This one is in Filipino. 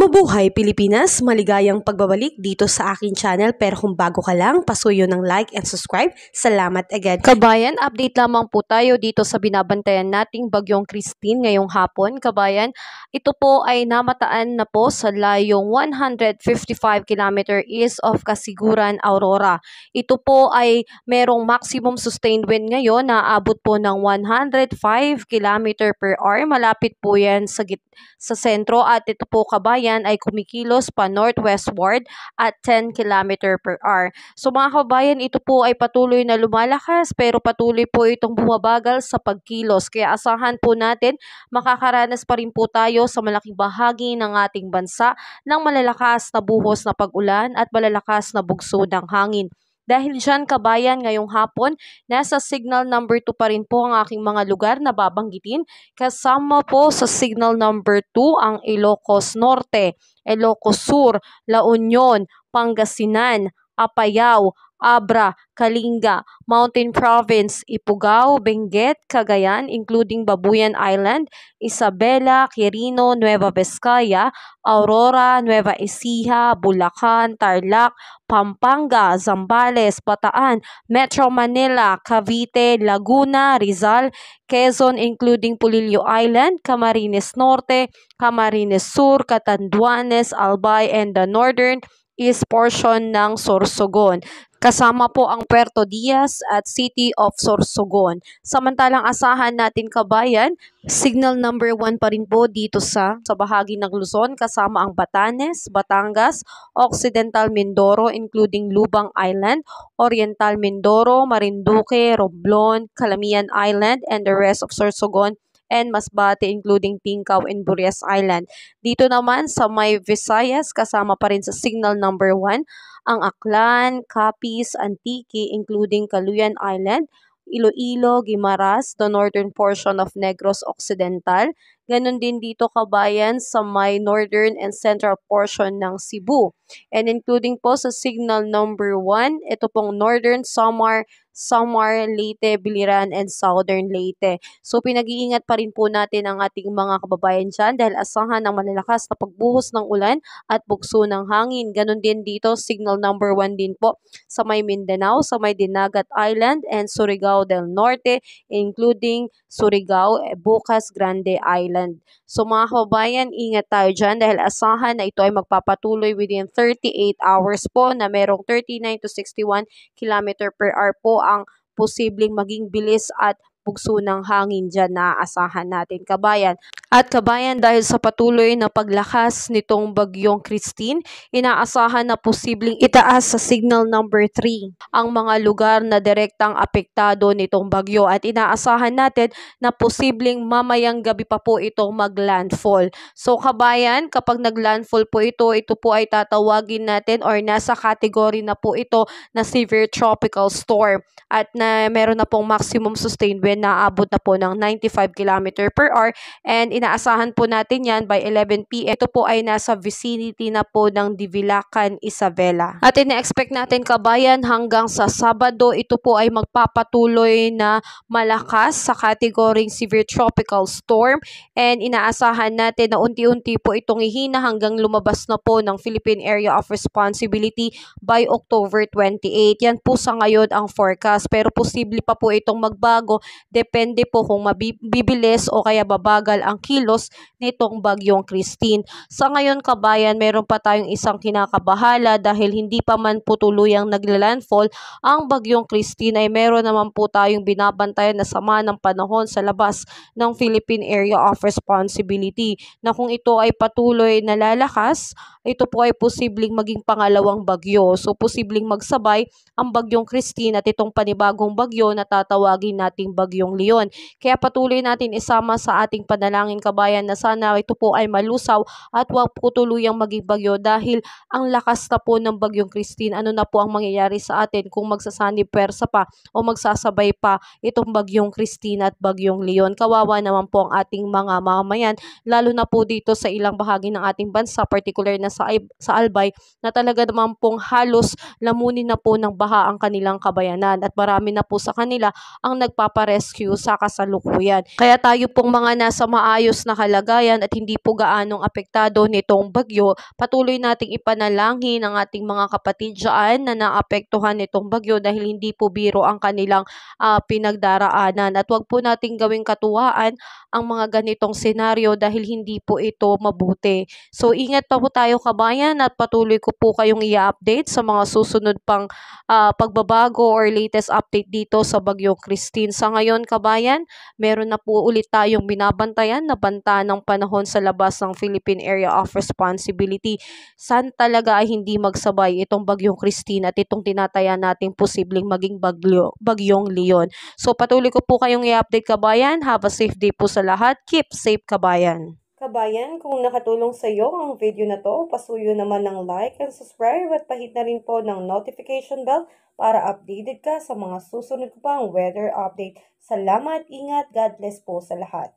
Mabuhay Pilipinas! Maligayang pagbabalik dito sa aking channel, pero kung bago ka lang, pasuyo ng like and subscribe. Salamat agad. Kabayan, update lamang po tayo dito sa binabantayan nating Bagyong Christine ngayong hapon. Kabayan, ito po ay namataan na po sa layong 155 km east of Kasiguran, Aurora. Ito po ay merong maximum sustained wind ngayon na aabot po ng 105 km per hour. Malapit po yan sa sentro, at ito po kabayan ay kumikilos pa northwestward at 10 km per hour. So mga kabayan, ito po ay patuloy na lumalakas pero patuloy po itong bumabagal sa pagkilos. Kaya asahan po natin makakaranas pa rin po tayo sa malaking bahagi ng ating bansa ng malalakas na buhos na pag-ulan at malalakas na bugso ng hangin. Dahil dyan kabayan, ngayong hapon, nasa signal number 2 pa rin po ang aking mga lugar na babanggitin. Kasama po sa signal number 2 ang Ilocos Norte, Ilocos Sur, La Union, Pangasinan, Apayao, Abra, Kalinga, Mountain Province, Ifugao, Benguet, Cagayan, including Babuyan Island, Isabela, Quirino, Nueva Vizcaya, Aurora, Nueva Ecija, Bulacan, Tarlac, Pampanga, Zambales, Bataan, Metro Manila, Cavite, Laguna, Rizal, Quezon, including Pulilio Island, Camarines Norte, Camarines Sur, Catanduanes, Albay, and the northern east portion ng Sorsogon. Kasama po ang Puerto Diaz at City of Sorsogon. Samantalang asahan natin kabayan, signal number 1 pa rin po dito sa bahagi ng Luzon, kasama ang Batanes, Batangas, Occidental Mindoro including Lubang Island, Oriental Mindoro, Marinduque, Romblon, Calamian Island, and the rest of Sorsogon and Masbate including Tingkaw and Burias Island. Dito naman sa may Visayas, kasama pa rin sa signal number 1 ang Aklan, Capiz, Antique including Caloyan Island, Iloilo, Guimaras, the northern portion of Negros Occidental. Ganon din dito kabayan sa may northern and central portion ng Cebu. And including po sa signal number 1, ito pong northern Samar, Leyte, Biliran, and southern Leyte. So pinag-iingat pa rin po natin ang ating mga kababayan dyan dahil asahan ng malalakas na pagbuhos ng ulan at bugso ng hangin. Ganon din dito, signal number 1 din po sa may Mindanao, sa may Dinagat Island, and Surigao del Norte, including Surigao, Bocas Grande Island. So mga kababayan, ingat tayo dyan dahil asahan na ito ay magpapatuloy within 38 hours po na merong 39 to 61 km per hour po ang posibleng maging bilis at bugso ng hangin dyan na aasahan natin kabayan. At kabayan, dahil sa patuloy na paglakas nitong Bagyong Christine, inaasahan na posibleng itaas sa signal number 3 ang mga lugar na direktang apektado nitong bagyo, at inaasahan natin na posibleng mamayang gabi pa po itong maglandfall. So kabayan, kapag naglandfall po ito po ay tatawagin natin or nasa category na po ito na severe tropical storm, at na meron na pong maximum sustained wind na aabot na po ng 95 km per hour, and inaasahan po natin yan by 11 p.m. Ito po ay nasa vicinity na po ng Divilacan, Isabela. At ina-expect natin kabayan hanggang sa Sabado, ito po ay magpapatuloy na malakas sa kategoring severe tropical storm, and inaasahan natin na unti-unti po itong ihina hanggang lumabas na po ng Philippine Area of Responsibility by October 28. Yan po sa ngayon ang forecast, pero posible pa po itong magbago. Depende po kung mabibilis o kaya babagal ang kilos nitong Bagyong Christine. Sa ngayon kabayan, meron pa tayong isang kinakabahala dahil hindi pa man po tuluyang naglalandfall ang Bagyong Christine, ay meron naman po tayong binabantayan na sama ng panahon sa labas ng Philippine Area of Responsibility, na kung ito ay patuloy na lalakas, ito po ay posibleng maging pangalawang bagyo. So posibleng magsabay ang Bagyong Christine at itong panibagong bagyo na tatawagin nating Bagyong Leon. Kaya patuloy natin isama sa ating panalangin kabayan na sana ito po ay malusaw at wag po tuluyang maging bagyo, dahil ang lakas na po ng Bagyong Christine, ano na po ang mangyayari sa atin kung magsasanib pwersa pa o magsasabay pa itong Bagyong Christine at Bagyong Leon. Kawawa naman po ang ating mga mamamayan, lalo na po dito sa ilang bahagi ng ating bansa, particular na sa Albay, na talaga naman pong halos lamunin na po ng baha ang kanilang kabayanan, at marami na po sa kanila ang nagpapares rescue sa kasalukuyan. Kaya tayo pong mga nasa maayos na kalagayan at hindi po gaanong apektado nitong bagyo, patuloy nating ipanalangin ang ating mga kapatid dyan na naapektuhan nitong bagyo dahil hindi po biro ang kanilang pinagdaraanan. At wag po nating gawing katuwaan ang mga ganitong senaryo dahil hindi po ito mabuti. So ingat pa po tayo kabayan at patuloy ko po kayong i-update sa mga susunod pang pagbabago or latest update dito sa Bagyong Christine. Sa ngayon kabayan, meron na po ulit tayong binabantayan na banta ng panahon sa labas ng Philippine Area of Responsibility. San talaga ay hindi magsabay itong Bagyong Christine at itong tinataya nating posibleng maging Bagyong Leon. So patuloy ko po kayong i-update kabayan. Have a safe day po sa lahat. Keep safe kabayan. Kabayan, kung nakatulong sa iyo ang video na to, pasuyo naman ng like and subscribe at pahit na rin po ng notification bell para updated ka sa mga susunod ko pang weather update. Salamat, ingat, God bless po sa lahat.